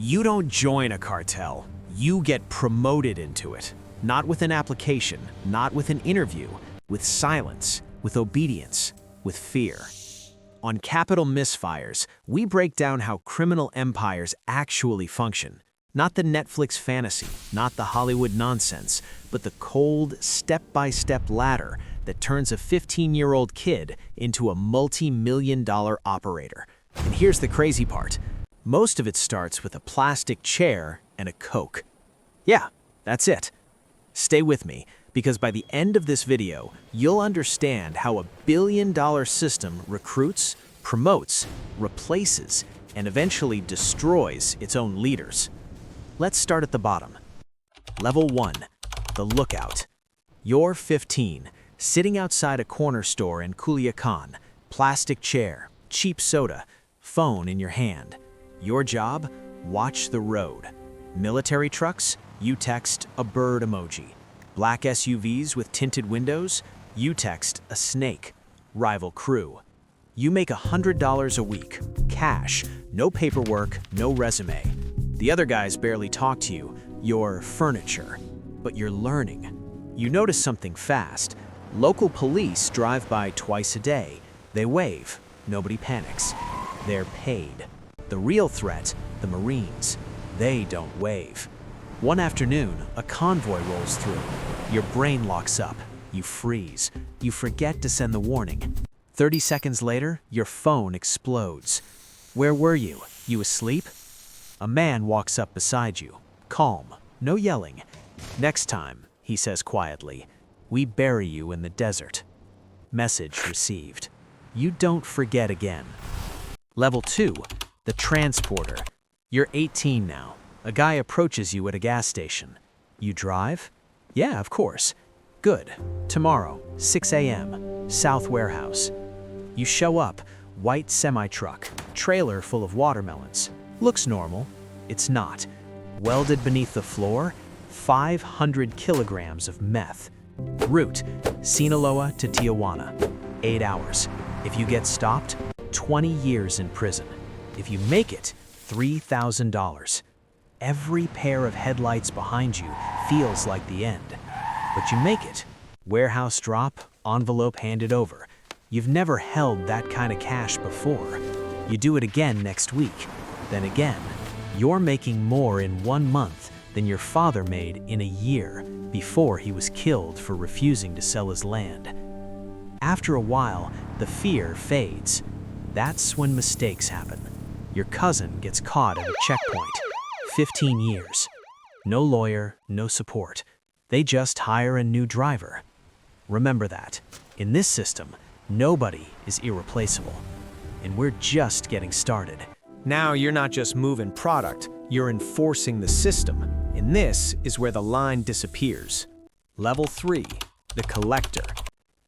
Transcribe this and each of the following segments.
You don't join a cartel, you get promoted into it. Not with an application, not with an interview, with silence, with obedience, with fear. On Capital Misfires, we break down how criminal empires actually function. Not the Netflix fantasy, not the Hollywood nonsense, but the cold, step-by-step ladder that turns a 15-year-old kid into a multi-million-dollar operator. And here's the crazy part. Most of it starts with a plastic chair and a Coke. Yeah, that's it. Stay with me, because by the end of this video, you'll understand how a billion-dollar system recruits, promotes, replaces, and eventually destroys its own leaders. Let's start at the bottom. Level 1, the lookout. You're 15, sitting outside a corner store in Culiacan, plastic chair, cheap soda, phone in your hand. Your job? Watch the road. Military trucks? You text a bird emoji. Black SUVs with tinted windows? You text a snake. Rival crew. You make $100 a week, cash, no paperwork, no resume. The other guys barely talk to you, you're furniture, but you're learning. You notice something fast. Local police drive by twice a day. They wave, nobody panics. They're paid. The real threat, the Marines, they don't wave. One afternoon, a convoy rolls through. Your brain locks up. You freeze. You forget to send the warning. 30 seconds later, your phone explodes. Where were you? You asleep? A man walks up beside you. Calm. No yelling. Next time, he says quietly, we bury you in the desert. Message received. You don't forget again. Level 2, the transporter. You're 18 now. A guy approaches you at a gas station. You drive? Yeah, of course. Good. Tomorrow, 6 a.m., South Warehouse. You show up, white semi-truck, trailer full of watermelons. Looks normal. It's not. Welded beneath the floor, 500 kilograms of meth. Route, Sinaloa to Tijuana. 8 hours. If you get stopped, 20 years in prison. If you make it, $3,000. Every pair of headlights behind you feels like the end. But you make it. Warehouse drop, envelope handed over. You've never held that kind of cash before. You do it again next week. Then again. You're making more in 1 month than your father made in a year before he was killed for refusing to sell his land. After a while, the fear fades. That's when mistakes happen. Your cousin gets caught at a checkpoint. 15 years. No lawyer, no support. They just hire a new driver. Remember that. In this system, nobody is irreplaceable. And we're just getting started. Now you're not just moving product, you're enforcing the system. And this is where the line disappears. Level 3, the collector.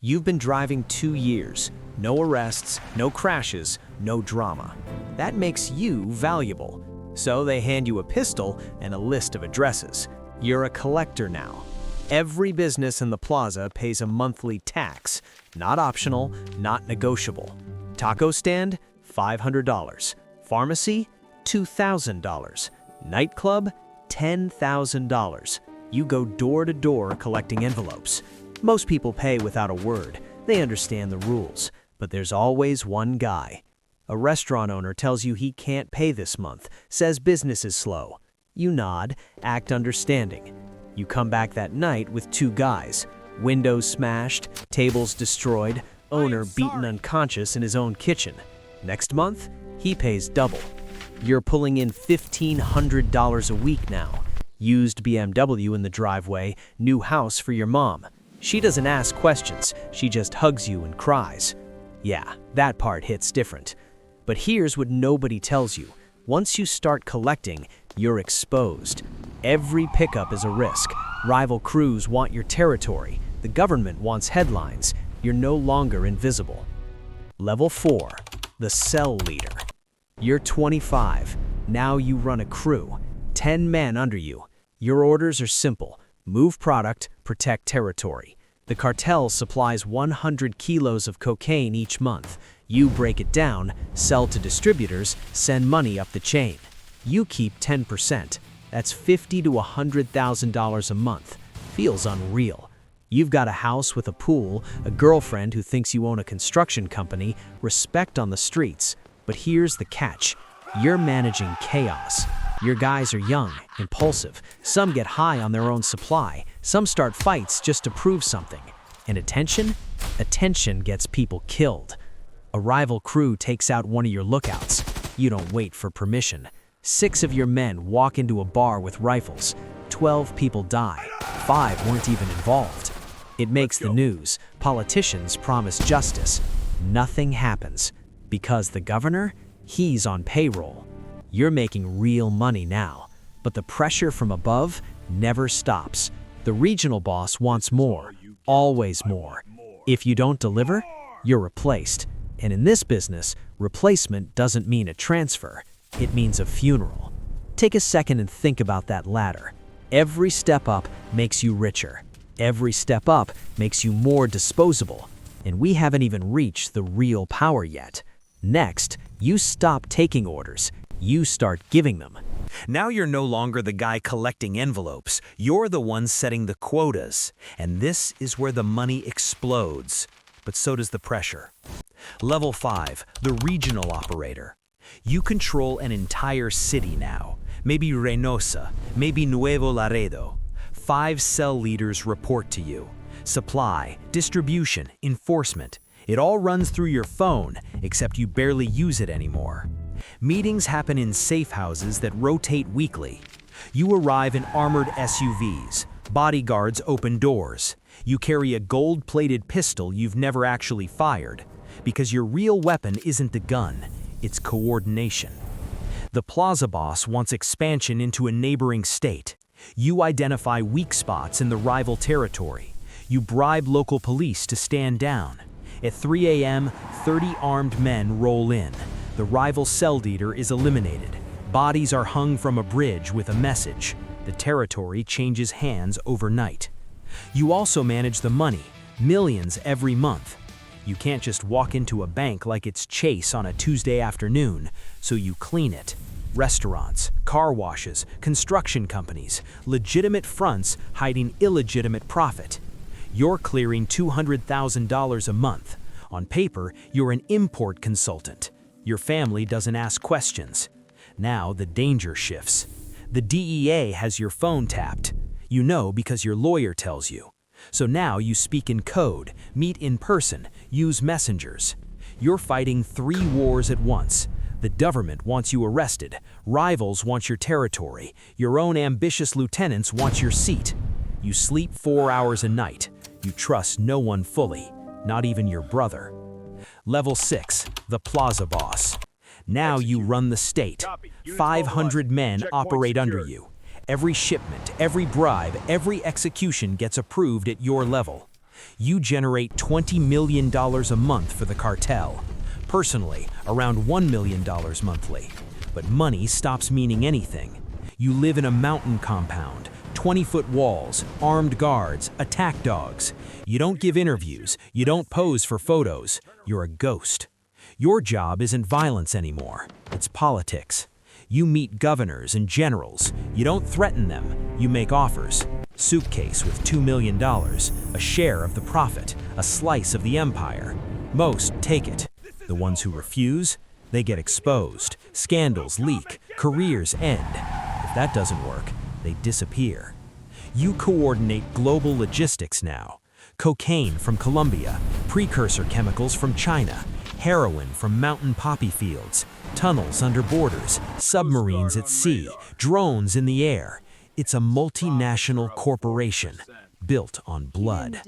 You've been driving 2 years. No arrests, no crashes, no drama. That makes you valuable. So they hand you a pistol and a list of addresses. You're a collector now. Every business in the plaza pays a monthly tax. Not optional, not negotiable. Taco stand, $500. Pharmacy, $2,000. Nightclub, $10,000. You go door to door collecting envelopes. Most people pay without a word. They understand the rules. But there's always one guy. A restaurant owner tells you he can't pay this month, says business is slow. You nod, act understanding. You come back that night with 2 guys. Windows smashed, tables destroyed, owner beaten unconscious in his own kitchen. Next month, he pays double. You're pulling in $1,500 a week now. Used BMW in the driveway, new house for your mom. She doesn't ask questions, she just hugs you and cries. Yeah, that part hits different. But here's what nobody tells you. Once you start collecting, you're exposed. Every pickup is a risk. Rival crews want your territory. The government wants headlines. You're no longer invisible. Level 4, the cell leader. You're 25. Now you run a crew. 10 men under you. Your orders are simple. Move product, protect territory. The cartel supplies 100 kilos of cocaine each month. You break it down, sell to distributors, send money up the chain. You keep 10%. That's $50,000 to $100,000 a month. Feels unreal. You've got a house with a pool, a girlfriend who thinks you own a construction company, respect on the streets. But here's the catch. You're managing chaos. Your guys are young, impulsive. Some get high on their own supply. Some start fights just to prove something. And attention? Attention gets people killed. A rival crew takes out one of your lookouts. You don't wait for permission. 6 of your men walk into a bar with rifles. 12 people die. 5 weren't even involved. It makes the news. Politicians promise justice. Nothing happens. Because the governor? He's on payroll. You're making real money now. But the pressure from above never stops. The regional boss wants more. Always more. If you don't deliver, you're replaced. And in this business, replacement doesn't mean a transfer. It means a funeral. Take a second and think about that ladder. Every step up makes you richer. Every step up makes you more disposable. And we haven't even reached the real power yet. Next, you stop taking orders. You start giving them. Now you're no longer the guy collecting envelopes. You're the one setting the quotas. And this is where the money explodes. But so does the pressure. Level 5, the regional operator. You control an entire city now. Maybe Reynosa, maybe Nuevo Laredo. 5 cell leaders report to you. Supply, distribution, enforcement. It all runs through your phone, except you barely use it anymore. Meetings happen in safe houses that rotate weekly. You arrive in armored SUVs. Bodyguards open doors. You carry a gold-plated pistol you've never actually fired, because your real weapon isn't the gun, it's coordination. The Plaza Boss wants expansion into a neighboring state. You identify weak spots in the rival territory. You bribe local police to stand down. At 3 a.m., 30 armed men roll in. The rival cell leader is eliminated. Bodies are hung from a bridge with a message. The territory changes hands overnight. You also manage the money, millions every month. You can't just walk into a bank like it's Chase on a Tuesday afternoon, so you clean it. Restaurants, car washes, construction companies, legitimate fronts hiding illegitimate profit. You're clearing $200,000 a month. On paper, you're an import consultant. Your family doesn't ask questions. Now the danger shifts. The DEA has your phone tapped. You know because your lawyer tells you. So now you speak in code, meet in person, use messengers. You're fighting 3 wars at once. The government wants you arrested. Rivals want your territory. Your own ambitious lieutenants want your seat. You sleep 4 hours a night. You trust no one fully, not even your brother. Level 6, the Plaza Boss. Now you run the state. 500 men operate under you. Every shipment, every bribe, every execution gets approved at your level. You generate $20 million a month for the cartel. Personally, around $1 million monthly. But money stops meaning anything. You live in a mountain compound, 20-foot walls, armed guards, attack dogs. You don't give interviews, you don't pose for photos. You're a ghost. Your job isn't violence anymore, it's politics. You meet governors and generals. You don't threaten them, you make offers. Suitcase with $2 million, a share of the profit, a slice of the empire. Most take it. The ones who refuse, they get exposed. Scandals leak, careers end. If that doesn't work, they disappear. You coordinate global logistics now. Cocaine from Colombia, precursor chemicals from China, heroin from mountain poppy fields, tunnels under borders, submarines at sea, drones in the air. It's a multinational corporation built on blood.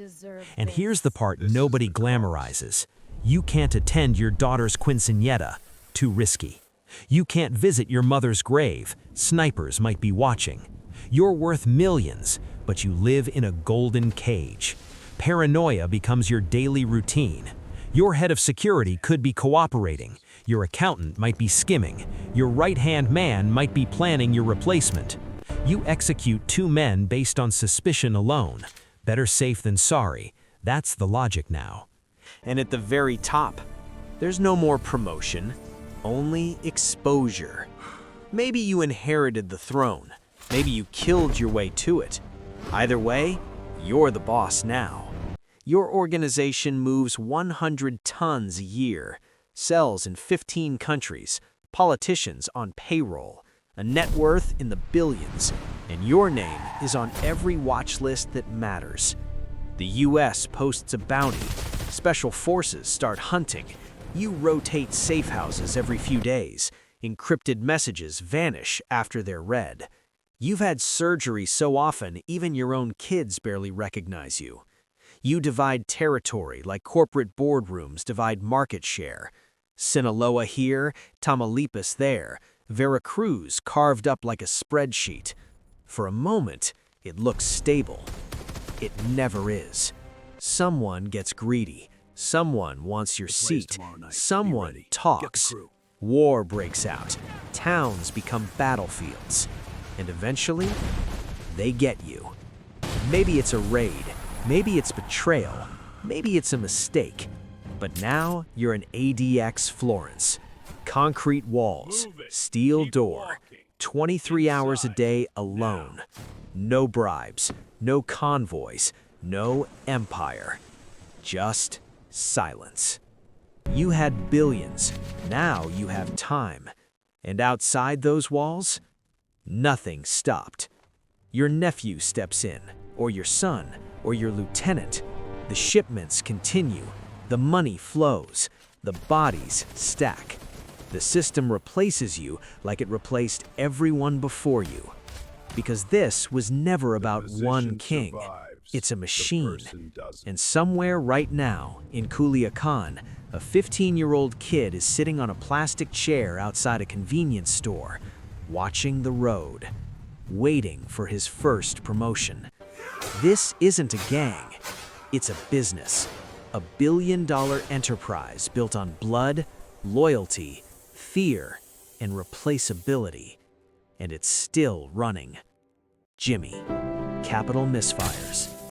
And here's the part nobody glamorizes. You can't attend your daughter's quinceañera, too risky. You can't visit your mother's grave, snipers might be watching. You're worth millions, but you live in a golden cage. Paranoia becomes your daily routine. Your head of security could be cooperating. Your accountant might be skimming. Your right-hand man might be planning your replacement. You execute 2 men based on suspicion alone. Better safe than sorry. That's the logic now. And at the very top, there's no more promotion, only exposure. Maybe you inherited the throne. Maybe you killed your way to it. Either way, you're the boss now. Your organization moves 100 tons a year, sells in 15 countries, politicians on payroll, a net worth in the billions, and your name is on every watch list that matters. The US posts a bounty, special forces start hunting, you rotate safe houses every few days, encrypted messages vanish after they're read. You've had surgery so often even your own kids barely recognize you. You divide territory like corporate boardrooms divide market share. Sinaloa here, Tamaulipas there, Veracruz carved up like a spreadsheet. For a moment, it looks stable. It never is. Someone gets greedy. Someone wants your seat. Someone talks. War breaks out. Towns become battlefields. And eventually, they get you. Maybe it's a raid. Maybe it's betrayal. Maybe it's a mistake. But now you're in ADX Florence. Concrete walls, steel door, 23 hours a day alone. No bribes, no convoys, no empire. Just silence. You had billions, now you have time. And outside those walls, nothing stopped. Your nephew steps in, or your son, or your lieutenant. The shipments continue, the money flows, the bodies stack. The system replaces you like it replaced everyone before you. Because this was never about one king. It's a machine. And somewhere right now, in Culiacan, a 15-year-old kid is sitting on a plastic chair outside a convenience store, watching the road, waiting for his first promotion. This isn't a gang. It's a business. A billion-dollar enterprise built on blood, loyalty, fear, and replaceability. And it's still running. Jimmy, Capital Misfires.